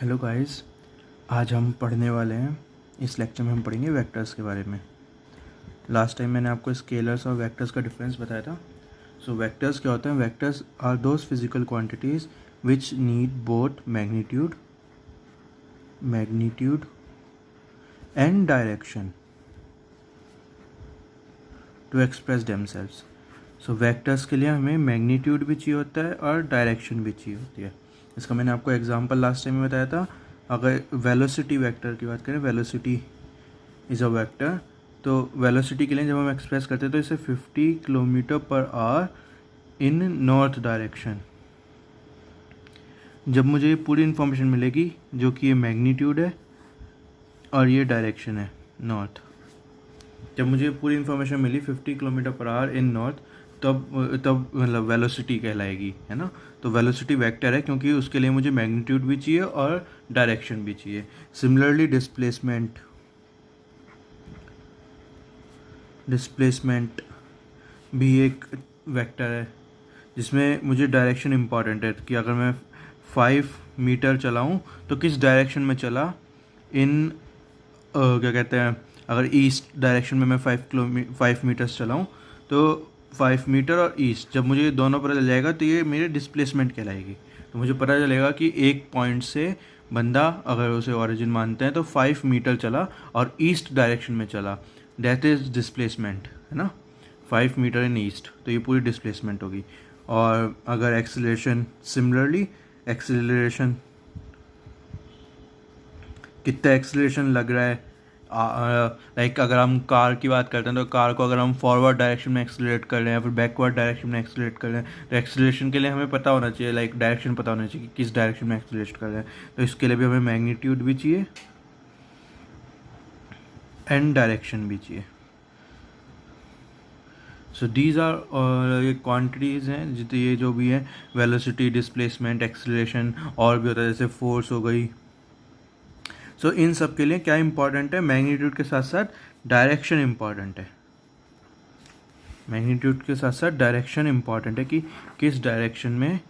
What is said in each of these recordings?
Hello guys, आज हम पढ़ने वाले हैं। इस लेक्चर में हम पढ़ेंगे वेक्टर्स के बारे में। लास्ट टाइम मैंने आपको स्केलर्स और वेक्टर्स का डिफरेंस बताया था। सो वेक्टर्स क्या होते हैं? Vectors are those physical quantities which need both magnitude and direction to express themselves. So vectors के लिए हमें मैग्नीट्यूड भी चाहिए होता है और डायरेक्शन भी चाहिए होती है। इसका मैंने आपको एग्जांपल लास्ट टाइम में बताया था। अगर वेलोसिटी वेक्टर की बात करें, वेलोसिटी इज़ अ वेक्टर, तो वेलोसिटी के लिए जब हम एक्सप्रेस करते हैं तो इसे 50 किलोमीटर पर आवर इन नॉर्थ डायरेक्शन। जब मुझे ये पूरी इन्फॉर्मेशन मिलेगी जो कि ये मैग्नीट्यूड है और ये डायरेक्शन है नॉर्थ, जब मुझे पूरी इन्फॉर्मेशन मिली 50 किलोमीटर पर आवर इन नॉर्थ, तब मतलब वेलोसिटी कहलाएगी, है ना। तो वेलोसिटी वेक्टर है क्योंकि उसके लिए मुझे मैग्नीट्यूड भी चाहिए और डायरेक्शन भी चाहिए। सिमिलरली डिस्प्लेसमेंट भी एक वेक्टर है जिसमें मुझे डायरेक्शन इम्पॉर्टेंट है कि अगर मैं 5 मीटर चलाऊं तो किस डायरेक्शन में चला। इन क्या कहते हैं, अगर ईस्ट डायरेक्शन में मैं 5 मीटर्स चलाऊं तो 5 मीटर और ईस्ट, जब मुझे ये दोनों पता चल जाएगा तो ये मेरे डिस्प्लेसमेंट कहलाएगी। तो मुझे पता चलेगा कि एक पॉइंट से बंदा, अगर उसे ओरिजिन मानते हैं, तो 5 मीटर चला और ईस्ट डायरेक्शन में चला, दैट इज़ डिस्प्लेसमेंट, है ना। 5 मीटर इन ईस्ट, तो ये पूरी डिस्प्लेसमेंट होगी। और अगर एक्सीलरेशन, सिमिलरली एक्सीलरेशन, कितना एक्सीलरेशन लग रहा है। लाइक अगर हम कार की बात करते हैं तो कार को अगर हम फॉरवर्ड डायरेक्शन में एक्सीलरेट कर रहे हैं या फिर बैकवर्ड डायरेक्शन में एक्सीलरेट कर रहे हैं, तो एक्सीलरेशन के लिए हमें पता होना चाहिए, लाइक डायरेक्शन पता होना चाहिए कि किस डायरेक्शन में एक्सीलरेट कर रहे हैं। तो इसके लिए भी हमें मैग्नीट्यूड भी चाहिए एंड डायरेक्शन भी चाहिए। सो दीज आर ये क्वांटिटीज़ हैं जितने, ये जो भी है, वेलोसिटी, डिस्प्लेसमेंट, एक्सीलरेशन, और भी होता है जैसे फोर्स हो गई। सो इन सब के लिए क्या इंपॉर्टेंट है? मैग्नीट्यूड के साथ साथ डायरेक्शन इंपॉर्टेंट है। मैग्नीट्यूड के साथ साथ डायरेक्शन इंपॉर्टेंट है कि किस डायरेक्शन में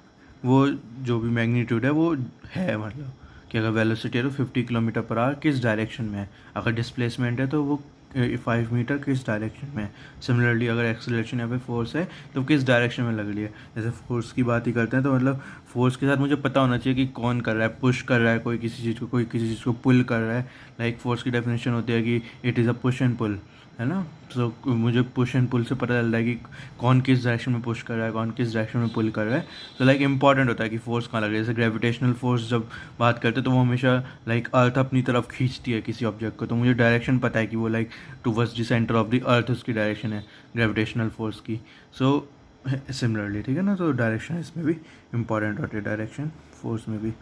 वो जो भी मैग्नीट्यूड है वो है, मतलब कि अगर वेलोसिटी है तो 50 किलोमीटर पर आवर किस डायरेक्शन में है, अगर डिस्प्लेसमेंट है तो वो 5 मीटर किस डायरेक्शन में है। सिमिलरली अगर एक्सीलरेशन या फिर फोर्स है तो किस डायरेक्शन में लग रही है। जैसे फोर्स की बात ही करते हैं तो मतलब फोर्स के साथ मुझे पता होना चाहिए कि कौन कर रहा है, पुश कर रहा है कोई किसी चीज़ को, कोई किसी चीज़ को पुल कर रहा है। लाइक फोर्स की डेफिनेशन होती है कि it is a push and pull, है ना। सो मुझे पुश एंड पुल से पता चल रहा है कि कौन किस डायरेक्शन में पुश कर रहा है, कौन किस डायरेक्शन में पुल कर रहा है। तो लाइक इंपॉर्टेंट होता है कि फोर्स कहाँ लग रही है। जैसे ग्रेविटेशनल फोर्स जब बात करते हैं तो वो हमेशा लाइक अर्थ अपनी तरफ खींचती है किसी ऑब्जेक्ट को, तो मुझे डायरेक्शन पता है कि वो like towards the centre of the earth उसकी डायरेक्शन है ग्रेविटेशनल फोर्स की। सो सिमिलरली, ठीक है ना। तो डायरेक्शन इसमें भी इंपॉर्टेंट होती है, डायरेक्शन फोर्स में भी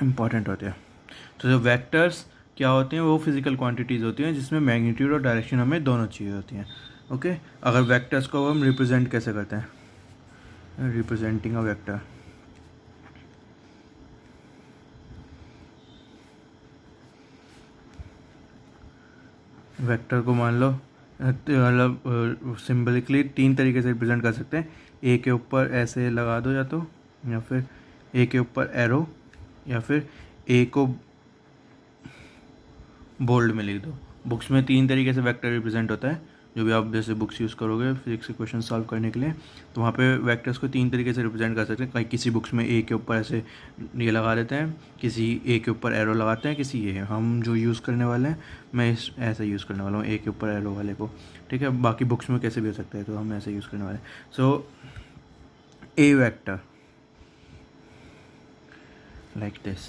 इंपॉर्टेंट होते हैं। तो जो वेक्टर्स क्या होते हैं, वो फिजिकल क्वांटिटीज़ होती हैं जिसमें मैग्नीट्यूड और डायरेक्शन हमें दोनों चाहिए होती हैं। ओके, अगर वेक्टर्स को हम रिप्रेजेंट कैसे करते हैं, रिप्रेजेंटिंग अ वेक्टर, वेक्टर को मान लो मतलब सिंबलिकली 3 तरीके से रिप्रेजेंट कर सकते हैं। ए के ऊपर ऐसे लगा दो या तो, या फिर ए के ऊपर एरो, या फिर ए को बोल्ड में लिख दो। बुक्स में 3 तरीके से वेक्टर रिप्रेजेंट होता है। जो भी आप जैसे बुक्स यूज़ करोगे फिजिक्स के क्वेश्चन सॉल्व करने के लिए, तो वहाँ पे वेक्टर्स को 3 तरीके से रिप्रेजेंट कर सकते हैं। कहीं किसी बुक्स में ए के ऊपर ऐसे ये लगा देते हैं, किसी ए के ऊपर एरो लगाते हैं, किसी ये हम जो यूज़ करने वाले हैं, मैं इस ऐसा यूज़ करने वाला हूँ ए के ऊपर एरो वाले को, ठीक है। बाकी बुक्स में कैसे भी हो सकता है, तो हम ऐसे यूज़ करने वाले हैं। सो ए वेक्टर लाइक दिस।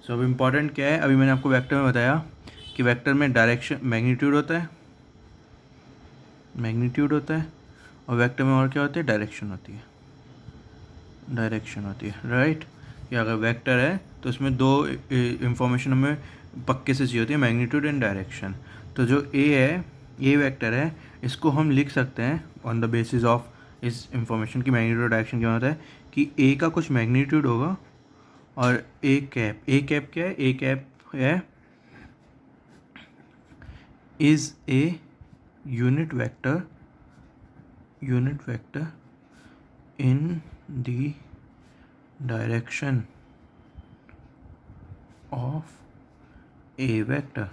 सो अब इम्पॉर्टेंट क्या है, अभी मैंने आपको वेक्टर में बताया कि वेक्टर में डायरेक्शन मैग्नीट्यूड होता है, और वेक्टर में और क्या होता है, डायरेक्शन होती है, राइट। कि अगर वेक्टर है तो उसमें 2 इंफॉर्मेशन हमें पक्के से चाहिए होती है, मैग्नीट्यूड एंड डायरेक्शन। तो जो ए है, ए वेक्टर है, इसको हम लिख सकते हैं ऑन द बेसिस ऑफ इस इंफॉर्मेशन की मैग्नीट्यूड और डायरेक्शन क्या होता है कि ए का कुछ मैग्नीट्यूड होगा और ए कैप क्या है, ए कैप है is a unit vector in the direction of A vector,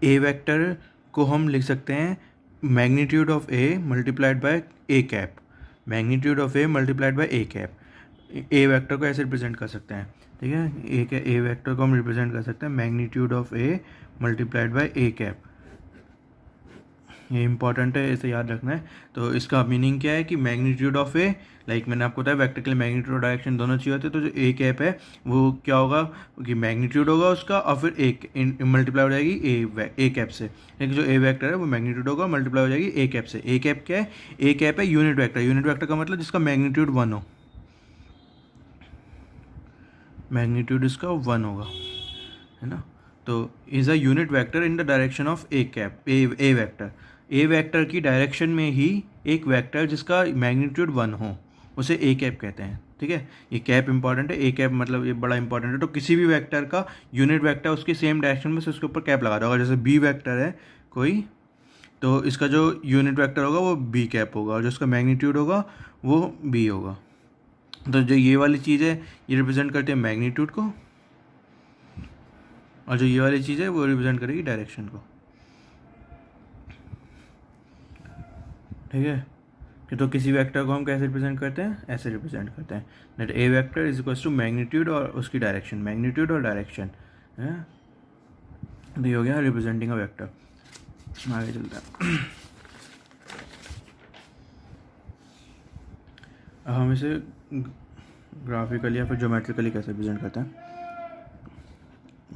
A vector को हम लिख सकते हैं magnitude of A multiplied by A cap, magnitude of A multiplied by A cap. A vector को ऐसे रिप्रेजेंट कर सकते हैं, ठीक है, ए वेक्टर को हम रिप्रेजेंट कर सकते हैं magnitude of A multiplied by A cap. ये इंपॉर्टेंट है, इसे याद रखना है। तो इसका मीनिंग क्या है कि मैग्नीट्यूड ऑफ ए, लाइक मैंने आपको बताया वेक्टर के लिए मैग्नीट्यूड और डायरेक्शन दोनों चाहिए होते हैं। तो जो ए कैप है वो क्या होगा कि मैग्नीट्यूड होगा उसका और फिर एक मल्टीप्लाई हो जाएगी ए कैप से। लेकिन जो ए वेक्टर है वो मैग्नीट्यूड होगा मल्टीप्लाई हो जाएगी ए कैप से। ए कैप क्या है? ए कैप है यूनिट वेक्टर। यूनिट वेक्टर का मतलब जिसका मैग्नीट्यूड 1 हो, मैग्नीट्यूड इसका 1 होगा, है ना। तो is a unit vector in the direction of A cap, A vector. A vector की डायरेक्शन में ही एक वेक्टर जिसका मैग्नीट्यूड 1 हो उसे ए कैप कहते हैं, ठीक है। ये कैप इंपॉर्टेंट है, ए कैप मतलब ये बड़ा इंपॉर्टेंट है। तो किसी भी वेक्टर का यूनिट वेक्टर उसकी सेम डायरेक्शन में से उसके ऊपर कैप लगा होगा। जैसे बी वेक्टर है कोई, तो इसका जो यूनिट वेक्टर होगा वो बी कैप होगा और जो उसका मैग्नीट्यूड होगा वो बी होगा। तो जो ये वाली चीज़ है ये रिप्रेजेंट करती है मैग्नीट्यूड को और जो ये वाली चीज़ है वो रिप्रेजेंट करेगी डायरेक्शन को, ठीक है। कि तो किसी वेक्टर को हम कैसे रिप्रेजेंट करते हैं? ऐसे रिप्रेजेंट करते हैं that a vector is equals to magnitude और उसकी डायरेक्शन, मैग्नीट्यूड और डायरेक्शन है। तो ये हो गया रिप्रेजेंटिंग अ वेक्टर। आगे चलते हैं। अब हम इसे ग्राफिकली या फिर ज्योमेट्रिकली कैसे रिप्रेजेंट करते हैं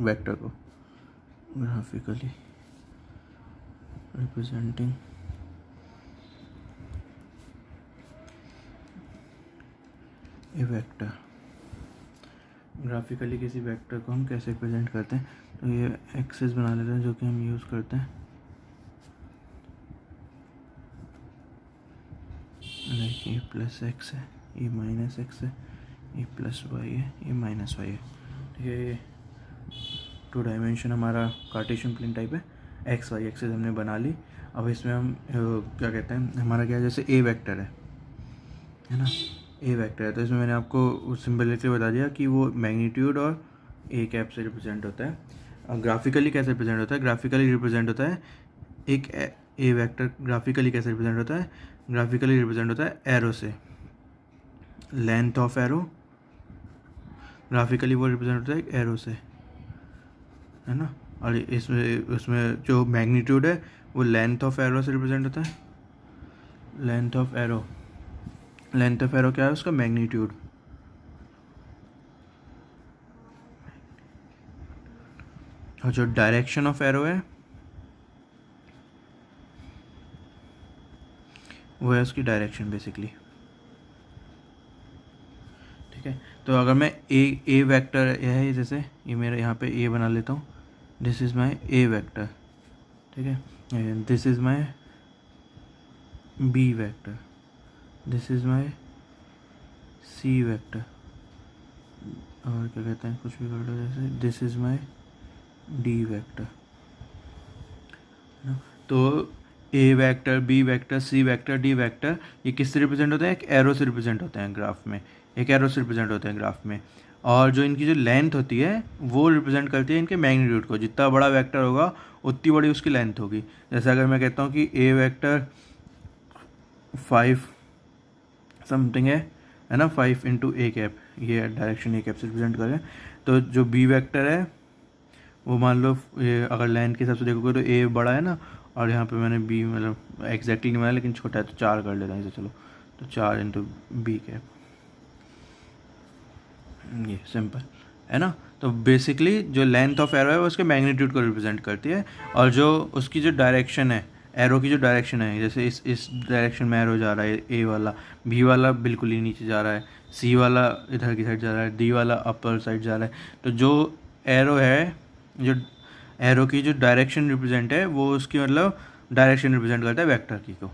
वेक्टर को? ग्राफिकली रिप्रेजेंटिंग ए वेक्टर, ग्राफिकली किसी वेक्टर को हम कैसे रिप्रेजेंट करते हैं? तो ये एक्सेस बना लेते हैं जो कि हम यूज़ करते हैं, लाइक ये प्लस एक्स है, ये माइनस एक्स है, ये प्लस वाई है, ये माइनस वाई है, ठीक है। ये 2 डायमेंशन हमारा कार्टेशियन प्लेन टाइप है, एक्स वाई एक्सेस हमने बना ली। अब इसमें हम क्या कहते हैं, हमारा क्या है, जैसे ए वेक्टर है ना, ए वेक्टर है। तो इसमें मैंने आपको सिंबल लेके बता दिया कि वो मैग्नीट्यूड और ए कैप से रिप्रेजेंट होता है। और ग्राफिकली कैसे रिप्रेजेंट होता है? ग्राफिकली रिप्रेजेंट होता है एक ए वेक्टर ग्राफिकली कैसे रिप्रेजेंट होता है? ग्राफिकली रिप्रेजेंट होता है एरो से, लेंथ ऑफ एरो, ग्राफिकली वो रिप्रेजेंट होता है एक एरो से, है ना। और उसमें जो मैग्नीट्यूड है वो लेंथ ऑफ एरो से रिप्रेजेंट होता है, length of arrow, length of arrow क्या है? उसका मैग्नीट्यूड। और जो डायरेक्शन ऑफ एरो है वो है उसकी डायरेक्शन बेसिकली, ठीक है। तो अगर मैं ए वेक्टर है, जैसे ये मेरा यहाँ पे ए बना लेता हूँ, this is my A vector, ठीक है। This is my B vector, this is my C vector, और क्या कहते हैं, कुछ भी कर लो, जैसे this is my D vector. तो A vector, B vector, C vector, D vector ये किससे रिप्रेजेंट होते हैं? एक एरो से रिप्रेजेंट होते हैं ग्राफ में, एक एरो से रिप्रेजेंट होते हैं ग्राफ में। और जो इनकी जो लेंथ होती है वो रिप्रेजेंट करती है इनके मैग्नीट्यूड को। जितना बड़ा वेक्टर होगा उतनी बड़ी उसकी लेंथ होगी। जैसे अगर मैं कहता हूँ कि ए वेक्टर 5 समथिंग है ना, 5 इंटू ए कैप, ये डायरेक्शन ए कैप से रिप्रेजेंट करें। तो जो बी वेक्टर है वो मान लो ये अगर लाइन के हिसाब से देखोगे तो ए बड़ा है ना, और यहाँ पे मैंने बी मतलब एग्जैक्टली नहीं बनाया लेकिन छोटा है तो 4 कर लेते हैं इसे, चलो। तो 4 इंटू बी कैप, ये सिंपल है ना। तो बेसिकली जो लेंथ ऑफ एरो है वो उसके मैग्नीट्यूड को रिप्रेजेंट करती है। और जो उसकी जो डायरेक्शन है, एरो की जो डायरेक्शन है, जैसे इस डायरेक्शन में एरो जा रहा है ए वाला, बी वाला बिल्कुल ही नीचे जा रहा है, सी वाला इधर की साइड जा रहा है, डी वाला अपर साइड जा रहा है। तो जो एरो है, जो एरो की जो डायरेक्शन रिप्रेजेंट है वो उसकी मतलब डायरेक्शन रिप्रेजेंट करता है वेक्टर की को,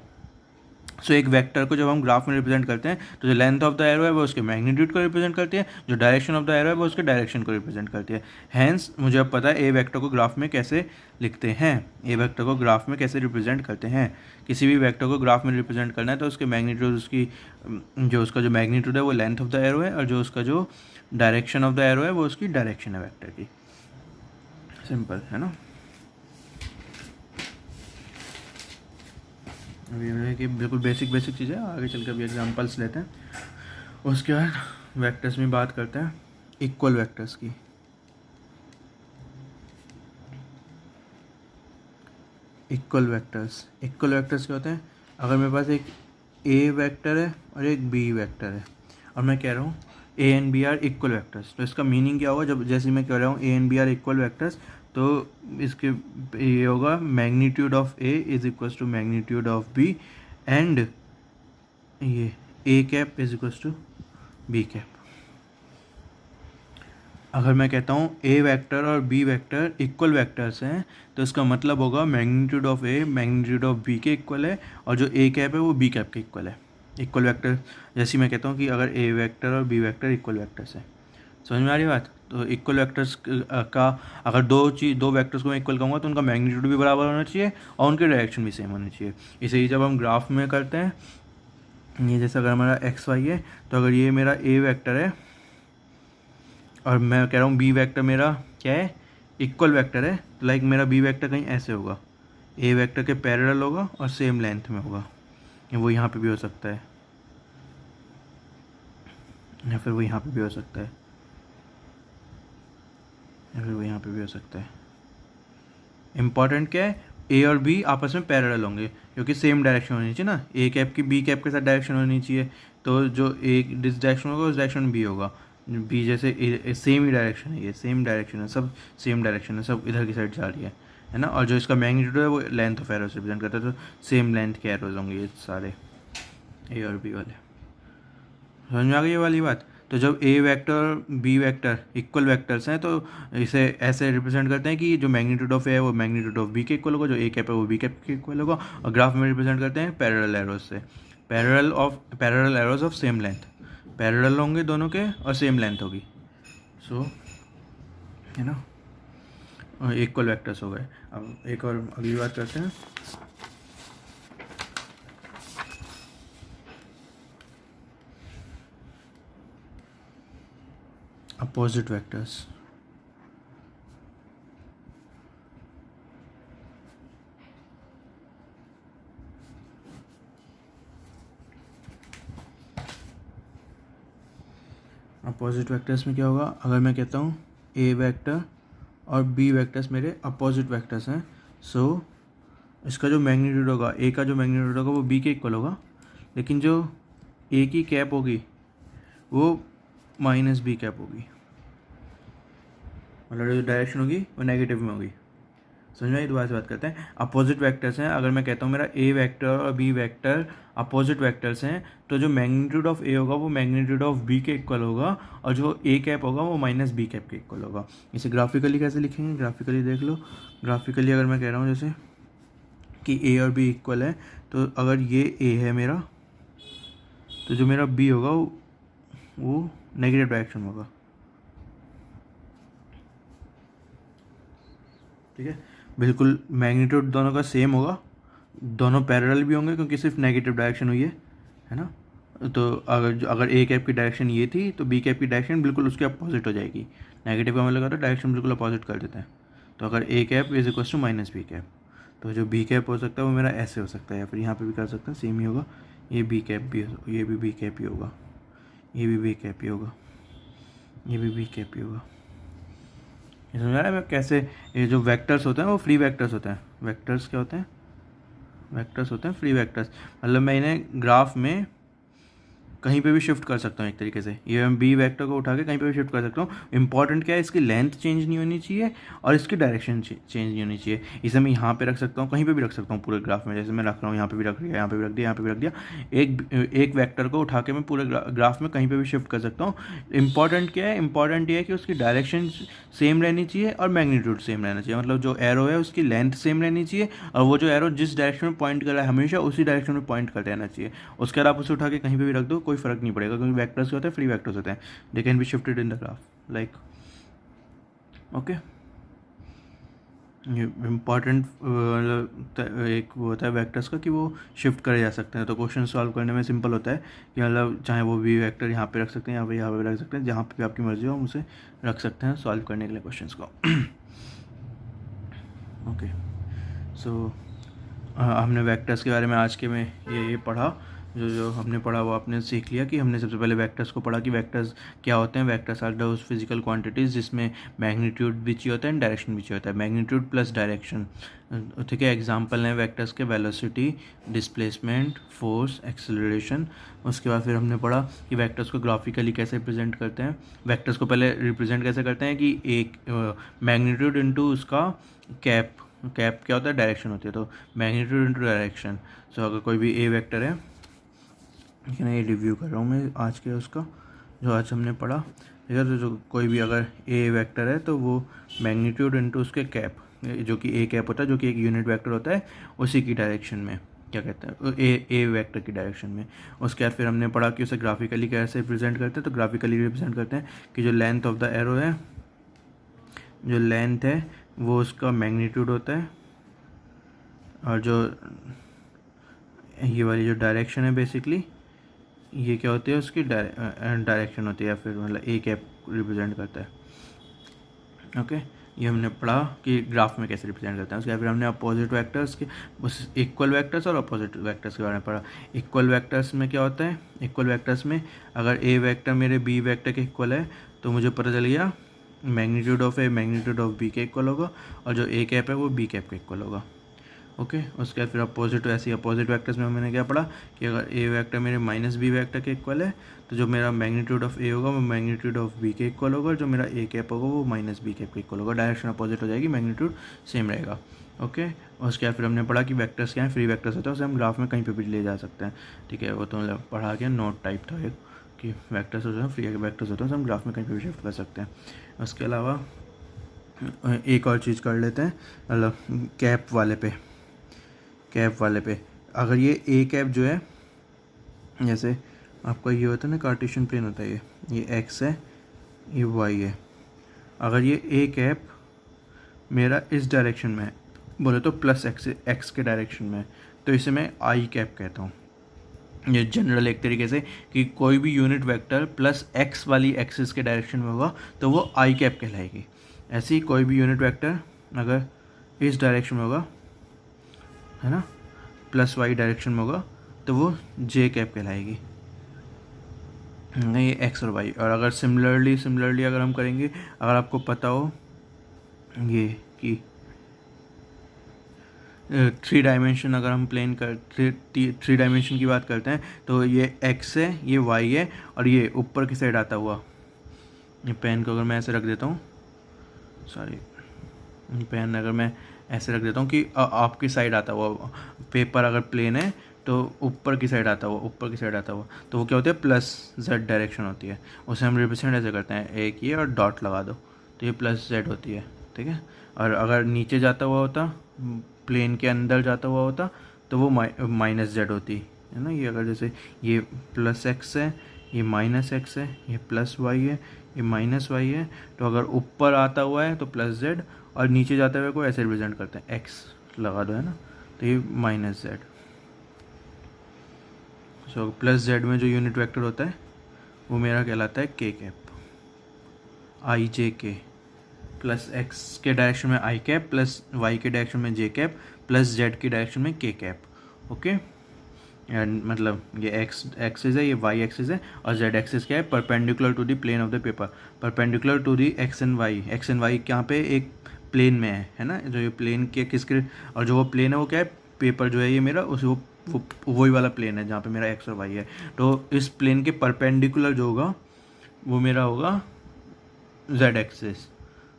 सो एक वेक्टर को जब हम ग्राफ में रिप्रेजेंट करते हैं तो जो लेंथ ऑफ द एरो है वो उसके मैग्नीट्यूड को रिप्रेजेंट करती है, जो डायरेक्शन ऑफ द एरो है वो उसके डायरेक्शन को रिप्रेजेंट करती है। हैंस मुझे अब पता है ए वेक्टर को ग्राफ में कैसे लिखते हैं, ए वेक्टर को ग्राफ में कैसे रिप्रेजेंट करते हैं। किसी भी वेक्टर को ग्राफ में रिप्रेजेंट करना है तो उसके मैग्नीट्यूड, उसकी उसका जो मैग्नीट्यूड है वो लेंथ ऑफ द एरो है, और जो उसका जो डायरेक्शन ऑफ द एरो है वो उसकी डायरेक्शन है वेक्टर की। सिंपल है ना। अभी ये कि बिल्कुल बेसिक चीज़ें, आगे चल के अभी एग्जांपल्स लेते हैं। उसके बाद वेक्टर्स में बात करते हैं, इक्वल वेक्टर्स की। इक्वल वेक्टर्स क्या होते हैं? अगर मेरे पास एक ए वेक्टर है और एक बी वेक्टर है, और मैं कह रहा हूँ A and B are equal vectors, तो इसका मीनिंग क्या होगा? जब जैसे मैं कह रहा हूँ A and B are equal vectors, तो इसके ये होगा magnitude of A is equals to magnitude of B, and ये A cap is equals to B cap. अगर मैं कहता हूँ ए वेक्टर और बी वेक्टर इक्वल वेक्टर्स हैं, तो इसका मतलब होगा magnitude of A magnitude of B के इक्वल है, और जो ए कैप है वो बी कैप के इक्वल है। इक्वल वेक्टर जैसे मैं कहता हूँ कि अगर ए वेक्टर और बी वेक्टर इक्वल वेक्टर्स हैं, समझ में आ रही बात? तो इक्वल वेक्टर्स का अगर दो वेक्टर्स को मैं इक्वल कहूँगा तो उनका मैग्नीट्यूड भी बराबर होना चाहिए और उनके डायरेक्शन भी सेम होनी चाहिए। इसे ही जब हम ग्राफ में करते हैं, ये जैसे अगर हमारा एक्स वाई है, तो अगर ये मेरा ए वेक्टर है और मैं कह रहा हूँ बी वेक्टर मेरा क्या है, इक्वल वेक्टर है, तो लाइक मेरा बी वेक्टर कहीं ऐसे होगा, ए वेक्टर के पैरेलल होगा और सेम लेंथ में होगा, वो यहाँ पे भी हो सकता है, या फिर वो यहाँ पे भी हो सकता है, या फिर वो यहाँ पे भी हो सकता है। इम्पॉर्टेंट क्या है? ए और बी आपस में पैरेलल होंगे, क्योंकि सेम डायरेक्शन होनी चाहिए ना, ए कैप की बी कैप के साथ डायरेक्शन होनी चाहिए, तो जो ए जिस डायरेक्शन होगा उस डायरेक्शन बी होगा, बी जैसे सेम ही डायरेक्शन है, ये सेम डायरेक्शन है, सब सेम डायरेक्शन है, सब इधर की साइड जा रही है ना। और जो इसका मैग्नीट्यूड है वो लेंथ ऑफ एरोस रिप्रेजेंट करता है, तो सेम लेंथ के एरोज होंगे ये सारे ए और बी वाले। समझ में आ गई ये वाली बात? तो जब ए वेक्टर और बी वेक्टर इक्वल वेक्टर्स हैं, तो इसे ऐसे रिप्रेजेंट करते हैं कि जो मैग्नीट्यूड ऑफ ए है वो मैग्नीट्यूड ऑफ बी के इक्वल होगा, जो ए कैप है वो बी कैप के इक्वल होगा, और ग्राफ में रिप्रेजेंट करते हैं पैरेलल एरोज से, parallel arrows of same length, parallel होंगे दोनों के और सेम लेंथ होगी, सो है ना, और इक्वल वेक्टर्स हो गए। अब एक और अगली बात करते हैं, अपोजिट वेक्टर्स। अपोजिट वेक्टर्स में क्या होगा? अगर मैं कहता हूँ ए वेक्टर और बी वेक्टर्स मेरे अपोजिट वेक्टर्स हैं, सो इसका जो मैग्नीट्यूड होगा, ए का जो मैग्नीट्यूड होगा वो बी के इक्वल होगा, लेकिन जो ए की कैप होगी वो माइनस बी कैप होगी, मतलब जो डायरेक्शन होगी वो नेगेटिव में होगी। समझ में आई? दोबारा से बात करते हैं, अपोजिट वेक्टर्स हैं। अगर मैं कहता हूँ मेरा ए वेक्टर और बी वेक्टर अपोजिट वेक्टर्स हैं, तो जो मैग्नीट्यूड ऑफ ए होगा वो मैग्नीट्यूड ऑफ बी के इक्वल होगा, और जो ए कैप होगा वो माइनस बी कैप के इक्वल होगा। इसे ग्राफिकली कैसे लिखेंगे? ग्राफिकली देख लो। ग्राफिकली अगर मैं कह रहा हूँ जैसे कि ए और बी इक्वल है, तो अगर ये ए है मेरा, तो जो मेरा बी होगा वो नेगेटिव डायरेक्शन में होगा, ठीक है। बिल्कुल मैग्नीट्यूड दोनों का सेम होगा, दोनों पैरेलल भी होंगे क्योंकि सिर्फ नेगेटिव डायरेक्शन हुई है ना। तो अगर ए कैप की डायरेक्शन ये थी, तो बी कैप की डायरेक्शन बिल्कुल उसके अपोजिट हो जाएगी। नेगेटिव का मतलब होता है डायरेक्शन बिल्कुल अपोजिट कर देते हैं। तो अगर A cap is equal to minus B cap, तो जो बी कैप हो सकता है वो मेरा ऐसे हो सकता है, या फिर यहाँ पे भी कर सकते हैं, सेम ही होगा। ये बी कैप भी, ये भी बी कैप ही होगा, ये भी बी कैप ही होगा, ये भी बी कैप ही होगा। ये समझ आ रहा है मैं कैसे? ये जो वेक्टर्स होते हैं वो फ्री वेक्टर्स होते हैं। वेक्टर्स क्या होते हैं? वेक्टर्स होते हैं फ्री वेक्टर्स। मतलब मैं इन्हें ग्राफ में कहीं पे भी शिफ्ट कर सकता हूँ एक तरीके से, ये मैं बी वेक्टर को उठा के कहीं पे भी शिफ्ट कर सकता हूँ। इंपॉर्टेंट क्या है, इसकी लेंथ चेंज नहीं होनी चाहिए और इसकी डायरेक्शन चेंज नहीं होनी चाहिए। इसे मैं यहाँ पे रख सकता हूँ, कहीं पे भी रख सकता हूँ पूरे ग्राफ में, जैसे मैं रख रहा हूँ यहाँ पे भी रख दिया, यहाँ पे भी रख दिया, यहाँ पे भी रख दिया। एक वेक्टर को उठा के मैं पूरे ग्राफ में कहीं पे भी शिफ्ट कर सकता हूँ। इंपॉर्टेंट क्या है, इंपॉर्टेंट ये है कि उसकी डायरेक्शन सेम रहनी चाहिए और मैग्नीट्यूड सेम रहना चाहिए, मतलब जो एरो है उसकी लेंथ सेम रहनी चाहिए और वो जो एरो जिस डायरेक्शन में पॉइंट कर रहा है हमेशा उसी डायरेक्शन में पॉइंट करते रहना चाहिए। उसके बाद आप उसे उठा के कहीं पे भी रख दो, कोई फर्क नहीं पड़ेगा, क्योंकि वेक्टर्स होते हैं फ्री वेक्टर्स होते हैं, they can be shifted in the graph like. Okay, ये इम्पॉर्टेंट एक वो होता है वेक्टर्स का कि वो शिफ्ट करे जा सकते हैं। तो क्वेश्चन सॉल्व करने में सिंपल होता है कि मतलब चाहे वो भी वेक्टर यहाँ पे रख सकते हैं, यहाँ पे रख सकते हैं, जहाँ पे भी आपकी मर्जी हो हम उसे रख सकते हैं सॉल्व करने के लिए क्वेश्चंस को। ओके, सो हमने वेक्टर्स के बारे में आज के में ये पढ़ा, जो हमने पढ़ा वो आपने सीख लिया कि हमने सबसे पहले वेक्टर्स को पढ़ा कि वेक्टर्स क्या होते हैं। Vectors are those physical quantities जिसमें मैग्नीट्यूड भी चाहिए होता है एंड डायरेक्शन भी चाहिए होता है, मैग्नीट्यूड प्लस डायरेक्शन। ठीक है, एग्जांपल हैं वेक्टर्स के वेलोसिटी, डिस्प्लेसमेंट, फोर्स, एक्सेलरेशन। उसके बाद फिर हमने पढ़ा कि वेक्टर्स को ग्राफिकली कैसे रिप्रेजेंट करते हैं। वेक्टर्स को पहले रिप्रेजेंट कैसे करते हैं कि एक मैग्नीट्यूड इनटू उसका कैप क्या होता है, डायरेक्शन होती है, तो मैग्नीट्यूड इनटू डायरेक्शन। सो अगर कोई भी ए वेक्टर है, लेकिन ये रिव्यू कर रहा हूँ मैं आज के उसका जो आज हमने पढ़ा, ठीक है। तो जो कोई भी अगर ए वेक्टर है तो वो मैग्नीट्यूड इनटू उसके कैप, जो कि ए कैप होता है, जो कि एक यूनिट वेक्टर होता है, उसी की डायरेक्शन में क्या कहते हैं, ए वेक्टर की डायरेक्शन में। उसके बाद फिर हमने पढ़ा कि उसे ग्राफिकली कैसे रिप्रेजेंट करते हैं। तो ग्राफिकली रिप्रेजेंट करते हैं कि जो लेंथ ऑफ द एरो है, जो लेंथ है वो उसका मैग्नीट्यूड होता है, और जो ये वाली जो डायरेक्शन है बेसिकली ये क्या होती है, उसकी डायरेक्शन होती है, या फिर मतलब ए कैप रिप्रेजेंट करता है। ओके, ये हमने पढ़ा कि ग्राफ में कैसे रिप्रेजेंट करते हैं। उसके बाद फिर हमने अपोजिट वेक्टर्स के, उस इक्वल वेक्टर्स और अपोजिट वेक्टर्स के बारे में पढ़ा। इक्वल वेक्टर्स में क्या होता है, इक्वल वेक्टर्स में अगर ए वेक्टर मेरे बी वेक्टर के इक्वल है तो मुझे पता चल गया magnitude of A magnitude of B के इक्वल होगा, और जो ए कैप है वो बी कैप के इक्वल होगा। ओके, उसके बाद फिर अपोजिट, ऐसे ही अपोजिट वेक्टर्स में मैंने क्या पढ़ा कि अगर ए वेक्टर मेरे माइनस बी वेक्टर के इक्वल है तो जो मेरा मैग्नीट्यूड ऑफ ए होगा वो मैग्नीट्यूड ऑफ बी के इक्वल होगा, और जो मेरा ए कैप होगा वो माइनस बी कैप के इक्वल होगा। डायरेक्शन अपोजिट हो जाएगी, मैग्नीट्यूड सेम रहेगा। ओके, उसके बाद फिर हमने पढ़ा कि वेक्टर्स क्या हैं, फ्री वेक्टर्स होते हैं, उसे हम ग्राफ में कहीं पर भी ले जा सकते हैं। ठीक है, वो तो मतलब पढ़ा के नोट टाइप था एक कि वेक्टर्स होते हैं, फ्री वेक्टर्स होते हैं, उसे हम ग्राफ में कहीं पर भी शिफ्ट कर सकते हैं। उसके अलावा एक और चीज़ कर लेते हैं, मतलब कैप वाले पे अगर ये ए कैप जो है, जैसे आपका ये होता है ना कार्टेशियन प्लेन होता है, ये एक्स है, ये वाई है। अगर ये ए कैप मेरा इस डायरेक्शन में है, बोले तो प्लस एक्स के डायरेक्शन में है, तो इसे मैं आई कैप कहता हूँ। ये जनरल एक तरीके से कि कोई भी यूनिट वेक्टर प्लस एक्स वाली एक्सिस के डायरेक्शन में होगा तो वो आई कैप कहलाएगी। ऐसे ही कोई भी यूनिट वेक्टर अगर इस डायरेक्शन में होगा, है ना, प्लस वाई डायरेक्शन में होगा तो वो जे कैप कहलाएगी, नहीं एक्स और वाई। और अगर सिमिलरली अगर हम करेंगे, अगर आपको पता हो ये कि 3 डायमेंशन अगर हम प्लेन कर 3 डायमेंशन की बात करते हैं तो ये एक्स है, ये वाई है, और ये ऊपर की साइड आता हुआ, ये पेन को अगर मैं ऐसे रख देता हूँ, पेन अगर मैं ऐसे रख देता हूँ कि आपकी साइड आता हुआ, पेपर अगर प्लेन है तो ऊपर की साइड आता हुआ, तो वो क्या होता है, प्लस जेड डायरेक्शन होती है। उसे हम रिप्रेजेंट ऐसे करते हैं, एक ये और डॉट लगा दो तो ये प्लस जेड होती है। ठीक है, और अगर नीचे जाता हुआ होता, प्लेन के अंदर जाता हुआ होता तो वो माइनस जेड होती है ना। ये अगर जैसे ये प्लस एक्स है, ये माइनस एक्स है, ये प्लस वाई है, ये माइनस वाई है, तो अगर ऊपर आता हुआ है तो प्लस जेड, और नीचे जाते हुए को ऐसे रिप्रेजेंट करते हैं, एक्स लगा दो, है ना, तो ये minus Z. So plus Z में जो यूनिट वेक्टर होता है वो मेरा कहलाता है के कैप, आई जे के। प्लस एक्स के डायरेक्शन में आई कैप, प्लस वाई के डायरेक्शन में जे कैप, प्लस जेड की डायरेक्शन में के कैप। ओके, एंड मतलब ये एक्स एक्सिस है, ये वाई एक्सिस है, और जेड एक्सिस क्या है, perpendicular to the plane of the paper, perpendicular to the X and Y यहाँ पे एक प्लेन में है ना, जो ये प्लेन के किसके, और जो वो प्लेन है वो क्या है, पेपर जो है ये मेरा उस वो वो वही वाला प्लेन है जहाँ पे मेरा एक्स और वाई है। तो इस प्लेन के परपेंडिकुलर जो होगा वो मेरा होगा जेड एक्सिस।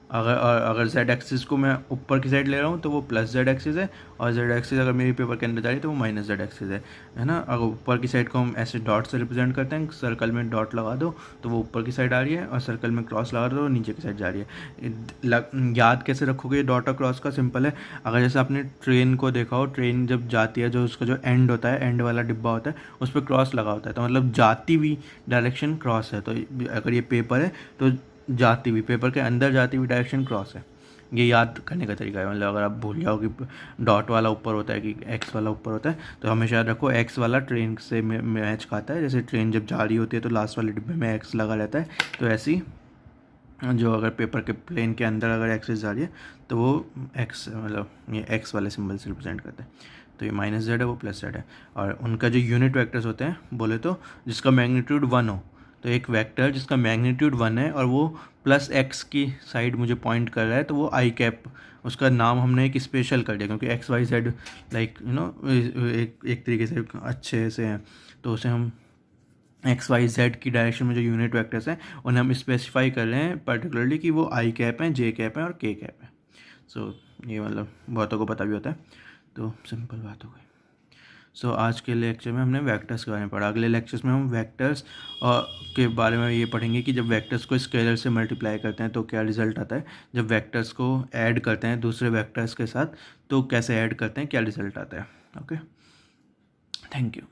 अगर जेड एक्सिस को मैं ऊपर की साइड ले रहा हूँ तो वो प्लस जेड एक्सिस है, और जेड एक्सिस अगर मेरी पेपर के अंदर जा रही है तो वो माइनस जेड एक्सिस है ना। अगर ऊपर की साइड को हम ऐसे डॉट से रिप्रेजेंट करते हैं, सर्कल में डॉट लगा दो तो वो ऊपर की साइड आ रही है, और सर्कल में क्रॉस लगा दो तो नीचे की साइड जा रही है। याद कैसे रखोगे डॉट और क्रॉस का? सिंपल है, अगर जैसे आपने ट्रेन को देखा हो, ट्रेन जब जाती है जो उसका जो एंड होता है, एंड वाला डिब्बा होता है, उस पर क्रॉस लगा होता है, तो मतलब जाती हुई डायरेक्शन क्रॉस है। तो अगर ये पेपर है तो जाती हुई, पेपर के अंदर जाती हुई डायरेक्शन क्रॉस है। ये याद करने का तरीका है। मतलब अगर आप भूल जाओ कि डॉट वाला ऊपर होता है कि एक्स वाला ऊपर होता है, तो हमेशा याद रखो एक्स वाला ट्रेन से मैच खाता है। जैसे ट्रेन जब जा रही होती है तो लास्ट वाले डिब्बे में एक्स लगा रहता है, तो ऐसी जो अगर पेपर के प्लेन के अंदर अगर एक्सिस जा रही है तो वो एक्स, मतलब ये एक्स वाले सिंबल से रिप्रेजेंट करते हैं। तो ये माइनस जेड है, वो प्लस जेड है। और उनका जो यूनिट वेक्टर्स होते हैं बोले तो, जिसका मैग्नीट्यूड 1 हो, तो एक वेक्टर जिसका मैग्नीट्यूड 1 है और वो प्लस एक्स की साइड मुझे पॉइंट कर रहा है, तो वो आई कैप, उसका नाम हमने एक स्पेशल कर दिया, क्योंकि एक्स वाई जेड लाइक एक तरीके से अच्छे से हैं, तो उसे हम एक्स वाई जेड की डायरेक्शन में जो यूनिट वेक्टर्स हैं उन्हें हम स्पेसिफाई कर रहे हैं पर्टिकुलरली कि वो आई कैप हैं, जे कैप हैं और के कैप हैं। सो ये मतलब बहुतों को पता भी होता है, तो सिंपल बात हो गई। सो आज के लेक्चर में हमने वेक्टर्स के बारे में पढ़ा। अगले लेक्चर्स में हम वेक्टर्स के बारे में ये पढ़ेंगे कि जब वेक्टर्स को स्केलर से मल्टीप्लाई करते हैं तो क्या रिजल्ट आता है, जब वेक्टर्स को ऐड करते हैं दूसरे वेक्टर्स के साथ तो कैसे ऐड करते हैं, क्या रिजल्ट आता है। Okay, thank you.